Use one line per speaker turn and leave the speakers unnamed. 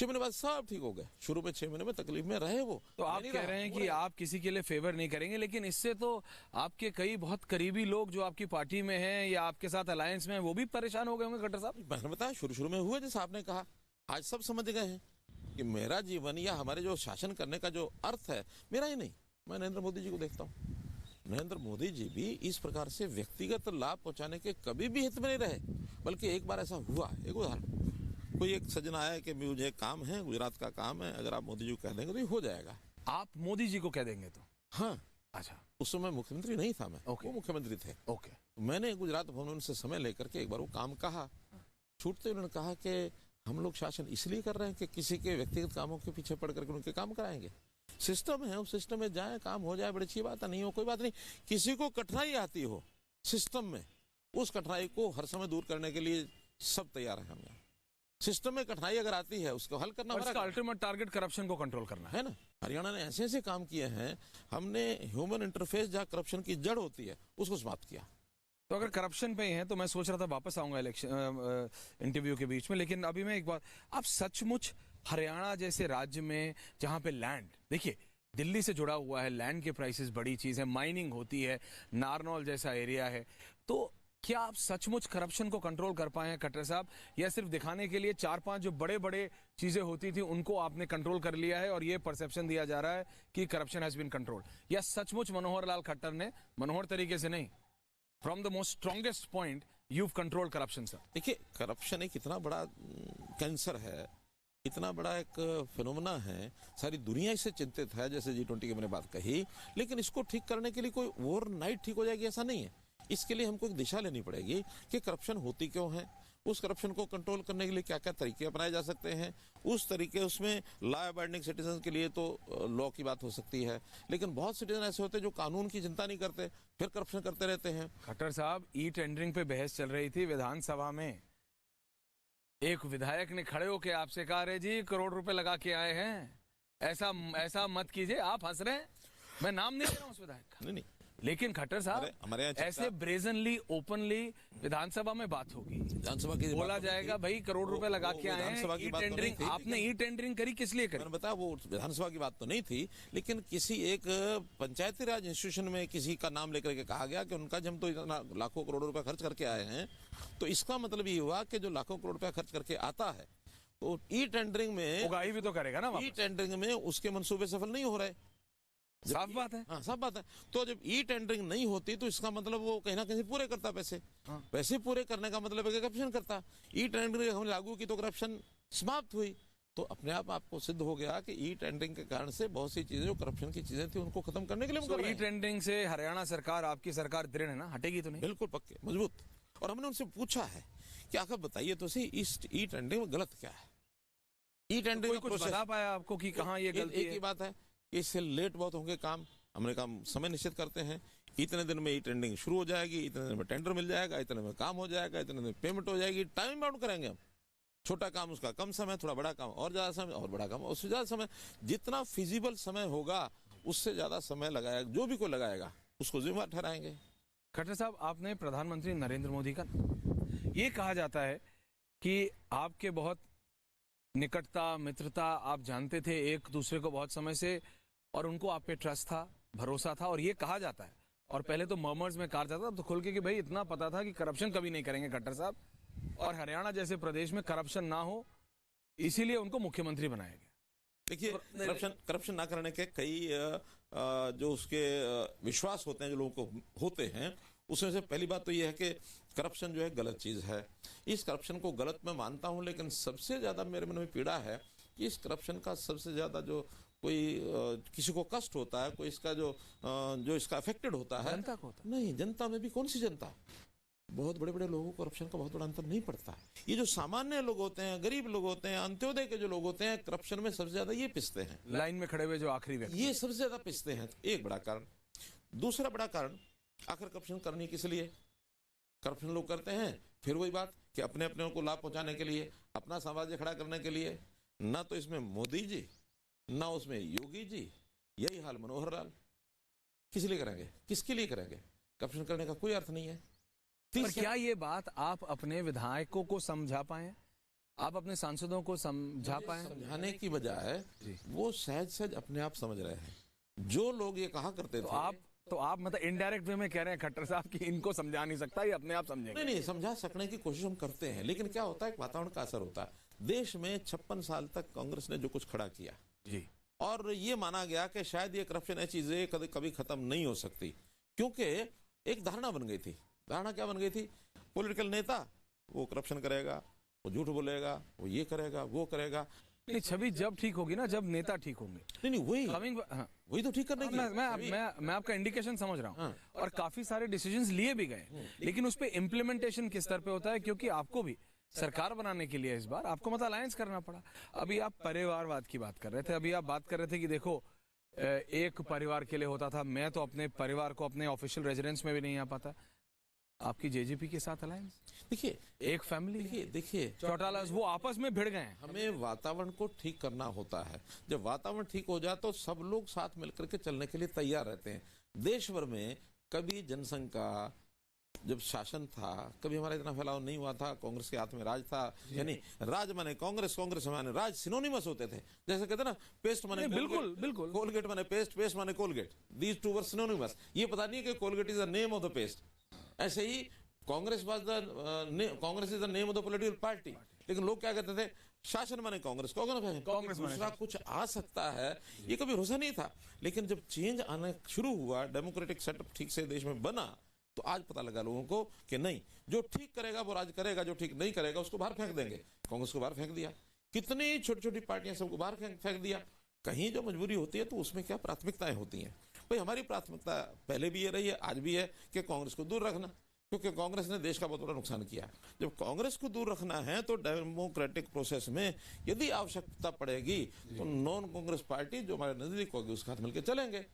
6 महीने बाद सब ठीक हो गए। शुरू में 6 महीने में तकलीफ में रहे वो।
तो आप कह रहे हैं कि आप किसी के लिए फेवर नहीं करेंगे, लेकिन इससे तो आपके कई बहुत करीबी लोग जो आपकी पार्टी में हैं या आपके साथ अलायंस में हैं वो भी परेशान हो गए होंगे खट्टर साहब।
मैंने बताया शुरू में हुए, जैसे आपने कहा, आज सब समझ गए हैं कि मेरा जीवन या हमारे जो शासन करने का जो अर्थ है मेरा ही नहीं, मैं नरेंद्र मोदी जी को देखता हूँ। नरेंद्र मोदी जी भी इस प्रकार से व्यक्तिगत लाभ पहुंचाने के कभी भी हित में नहीं रहे, बल्कि एक बार ऐसा हुआ, एक उदाहरण, कोई एक सज्जन आया कि मुझे काम है, गुजरात का काम है, अगर आप मोदी जी को कह देंगे तो ये हो जाएगा।
आप मोदी जी को कह देंगे तो?
हाँ।
अच्छा।
उस समय मुख्यमंत्री नहीं था मैं, वो मुख्यमंत्री थे।
ओके।
मैंने गुजरात भवन से समय लेकर के एक बार वो काम कहा, छूटते उन्होंने कहा कि हम लोग शासन इसलिए कर रहे हैं कि किसी के व्यक्तिगत कामों के पीछे पड़ करके उनके काम कराएंगे। सिस्टम है, उस सिस्टम में जाए, काम हो जाए, बड़ी अच्छी बात है, नहीं हो कोई बात नहीं। किसी को कठिनाई आती हो सिस्टम में, उस कठिनाई को हर समय दूर करने के लिए सब तैयार है हम यहाँ। सिस्टम में कठिनाई अगर आती है उसको हल करना,
इसका अल्टीमेट टारगेट करप्शन को कंट्रोल करना
है ना। हरियाणा ने ऐसे ऐसे काम किए हैं, हमने ह्यूमन इंटरफेस जहाँ करप्शन की जड़ होती है उसको समाप्त किया।
तो अगर करप्शन पे ही है तो मैं सोच रहा था वापस आऊंगा इलेक्शन इंटरव्यू के बीच में, लेकिन अभी मैं एक बात, आप सचमुच हरियाणा जैसे राज्य में जहां पे लैंड, देखिए दिल्ली से जुड़ा हुआ है, लैंड के प्राइसेस बड़ी चीज है, माइनिंग होती है, नारनौल जैसा एरिया है, तो क्या आप सचमुच करप्शन को कंट्रोल कर पाए हैं खट्टर साहब, या सिर्फ दिखाने के लिए 4-5 जो बड़े बड़े चीजें होती थी उनको आपने कंट्रोल कर लिया है और ये परसेप्शन दिया जा रहा है कि करप्शन हैज बीन कंट्रोल, या सचमुच मनोहर लाल खट्टर ने मनोहर तरीके से नहीं, from the most strongest point you control corruption? Sir
देखिए, करप्शन एक इतना बड़ा कैंसर है, इतना बड़ा एक फिनोमेना है, सारी दुनिया इससे चिंतित है, जैसे G20 की मैंने बात कही, लेकिन इसको ठीक करने के लिए कोई ओवरनाइट ठीक हो जाएगी ऐसा नहीं है। इसके लिए हमको एक दिशा लेनी पड़ेगी कि करप्शन होती क्यों है, उस करप्शन को कंट्रोल करने के लिए क्या क्या तरीके अपनाए जा सकते हैं, उस तरीके, उसमें लॉ अबाइडिंग सिटीजन के लिए तो लॉ की बात हो सकती है, लेकिन बहुत सिटीजन ऐसे होते हैं जो कानून की चिंता नहीं करते, फिर करप्शन करते रहते हैं।
खट्टर साहब, ई टेंडरिंग पे बहस चल रही थी विधानसभा में, एक विधायक ने खड़े होकर आपसे कहा, रे जी करोड़ रुपए लगा के आए हैं, ऐसा मत कीजिए। आप हंस रहे हैं, मैं नाम नहीं ले रहा हूं उस विधायक का, नहीं। लेकिन खट्टर साहब, ऐसे ब्रेजनली ओपनली विधानसभा में बात होगी, विधानसभा की बोला जाएगा भाई करोड़ रुपए लगा के आए हैं, ई टेंडरिंग, आपने ई टेंडरिंग करी किस लिए करी?
मैंने बताया वो विधानसभा की बात तो नहीं थी, लेकिन किसी एक पंचायती राज इंस्टीट्यूशन में किसी का नाम लेकर के कहा गया कि उनका जब तो इतना लाखों करोड़ रुपए खर्च करके आए हैं, तो इसका मतलब ये हुआ कि जो लाखों करोड़ रुपया खर्च करके आता है तो ई टेंडरिंग में
उगाही भी तो करेगा ना,
ई टेंडरिंग में उसके मंसूबे सफल नहीं हो रहे।
साफ बात है।
हाँ, साफ बात है। तो जब ई टेंडरिंग नहीं होती तो इसका मतलब वो कहीं ना कहीं पूरे करता पैसे। हाँ। पैसे पूरे करने का मतलब है कि करप्शन करता। ई टेंडरिंग हमने लागू की तो करप्शन समाप्त हुई, तो अपने आप आपको सिद्ध हो गया कि ई टेंडरिंग के कारण से बहुत सी चीजें जो करप्शन की चीजें थी उनको खत्म करने के लिए
ई टेंडरिंग से हरियाणा सरकार, आपकी सरकार दृढ़ है ना, हटेगी तो नहीं?
बिल्कुल पक्के, मजबूत। और हमने उनसे पूछा है कि आखिर बताइए तो सही, इस ई टेंडरिंग में गलत क्या है? ई टेंडरिंग
कुछ बता पाया आपको कि कहाँ ये गलती है?
एक ही बात है, इससे लेट बहुत होंगे काम। हमने काम समय निश्चित करते हैं, इतने दिन में ई टेंडरिंग शुरू हो जाएगी, इतने दिन में टेंडर मिल जाएगा, इतने में काम हो जाएगा, इतने दिन में पेमेंट हो जाएगी, टाइम बाउंड करेंगे हम। छोटा काम उसका कम समय, थोड़ा बड़ा काम और ज्यादा समय, और बड़ा काम उससे ज्यादा समय, जितना फिजिबल समय होगा उससे ज्यादा समय लगाएगा, जो भी कोई लगाएगा उसको जिम्मेदार ठहराएंगे।
खट्टर साहब, आपने प्रधानमंत्री नरेंद्र मोदी का, ये कहा जाता है कि आपके बहुत निकटता, मित्रता, आप जानते थे एक दूसरे को बहुत समय से, और उनको आप पे ट्रस्ट था, भरोसा था, और ये कहा जाता है, और पहले तो मर्मर्स में कहा जाता था, अब तो खुल के कि भाई इतना पता था कि करप्शन कभी नहीं करेंगे खट्टर साहब, और हरियाणा जैसे प्रदेश में करप्शन ना हो इसीलिए उनको मुख्यमंत्री बनाया गया।
देखिए, करप्शन ना करने के कई जो उसके विश्वास होते हैं, जो लोगों को होते हैं, उसमें से पहली बात तो यह है कि करप्शन जो है गलत चीज है। इस करप्शन को गलत मैं मानता हूं, लेकिन सबसे ज्यादा मेरे मन में पीड़ा है कि इस करप्शन का सबसे ज्यादा जो कोई किसी को कष्ट होता है, कोई इसका जो इसका अफेक्टेड होता है,
जनता को होता है।
नहीं, जनता में भी कौन सी जनता, बहुत बड़े बड़े लोगों को करप्शन का बहुत बड़ा अंतर नहीं पड़ता है। ये जो सामान्य लोग होते हैं, गरीब लोग होते हैं, अंत्योदय के जो लोग होते हैं, करप्शन में सबसे ज्यादा ये पिसते हैं,
लाइन में खड़े हुए जो आखिरी व्यक्ति,
ये सबसे ज्यादा पिसते हैं। एक बड़ा कारण। दूसरा बड़ा कारण, आखिर करप्शन करनी किस लिए? करप्शन लोग करते हैं फिर वही बात कि अपने अपने को लाभ पहुंचाने के लिए, अपना साम्राज्य खड़ा करने के लिए। ना तो इसमें मोदी जी, ना उसमें योगी जी, यही हाल मनोहर लाल। किस लिए करेंगे, किसके लिए करेंगे? करप्शन करने का कोई अर्थ नहीं है।
पर क्या ये बात आप अपने विधायकों को समझा पाए? आप अपने सांसदों को समझा पाए?
समझाने की बजाय वो सहज सहज अपने आप समझ रहे हैं। जो लोग ये कहा करते थे,
तो आप मतलब इनडायरेक्ट वे में कह रहे हैं खट्टर साहब कि इनको समझा नहीं सकता, ये अपने आप समझेंगे।
नहीं समझा सकने की कोशिश हम करते हैं, लेकिन क्या होता है, वातावरण का असर होता है। देश में 56 साल तक कांग्रेस ने जो कुछ खड़ा किया
जी,
और ये माना गया कि शायद ये करप्शन है चीजें कभी कभी खत्म नहीं हो सकती, क्योंकि एक धारणा बन गई थी। धारणा क्या बन गई थी? पॉलिटिकल नेता वो करप्शन करेगा, वो झूठ बोलेगा, वो ये करेगा, वो करेगा।
नहीं, छवि जब ठीक होगी ना, जब नेता ठीक होंगे।
नहीं वही
हाँ,
वही तो ठीक करने की।
मैं आपका इंडिकेशन समझ रहा हूँ। और काफी सारे डिसीजंस लिए भी गए, लेकिन उस पे इम्प्लीमेंटेशन किस स्तर पे होता है, क्योंकि आपको भी सरकार बनाने के लिए इस बार आपको मतलब अलायंस करना पड़ा। अभी आप परिवारवाद की बात कर रहे थे, अभी आप बात कर रहे थे कि देखो एक परिवार के लिए होता था, मैं तो अपने परिवार को अपने ऑफिशियल रेजिडेंस में भी नहीं आ पाता। आपकी जेजेपी के साथ अलायंस,
देखिए
एक फैमिली,
देखिए
चौटाला, वो आपस में भिड़ गए हैं।
हमें वातावरण को ठीक करना होता है। जब वातावरण ठीक हो जाए तो सब लोग साथ मिलकर के चलने के लिए तैयार रहते हैं। देश भर में कभी जनसंघ का जब शासन था, कभी हमारा इतना फैलाव नहीं हुआ था। कांग्रेस के हाथ में राज था, यानी राज माने कांग्रेस, कांग्रेस माने राज, सिनोनिमस होते थे। जैसे कहते ना, पेस्ट माने
बिल्कुल बिल्कुल,
कोलगेट माने पेस्ट, पेस्ट माने Colgate, these two are synonymous. ये पता नहीं है कि Colgate is the name of the paste. ऐसे ही Congress Congress is the name of the political party, लेकिन लोग क्या कहते थे, शासन माने कांग्रेस, कांग्रेस दूसरा कुछ आ सकता है, ये कभी भरोसा नहीं था। लेकिन जब चेंज आना शुरू हुआ, डेमोक्रेटिक सेटअप ठीक से देश में बना, तो आज पता लगा लोगों को कि नहीं, जो ठीक करेगा वो राज करेगा, जो ठीक नहीं करेगा उसको बाहर फेंक देंगे। कांग्रेस को बाहर फेंक दिया, कितनी छोटी छोटी पार्टियां सबको बाहर फेंक दिया। कहीं जो मजबूरी होती है तो उसमें क्या प्राथमिकताएं होती हैं। भाई हमारी प्राथमिकता पहले भी ये रही है, आज भी है कि कांग्रेस को दूर रखना, क्योंकि कांग्रेस ने देश का बहुत बड़ा नुकसान किया। जब कांग्रेस को दूर रखना है तो डेमोक्रेटिक प्रोसेस में यदि आवश्यकता पड़ेगी तो नॉन कांग्रेस पार्टी जो हमारे नजदीक होगी उसके साथ मिलकर चलेंगे।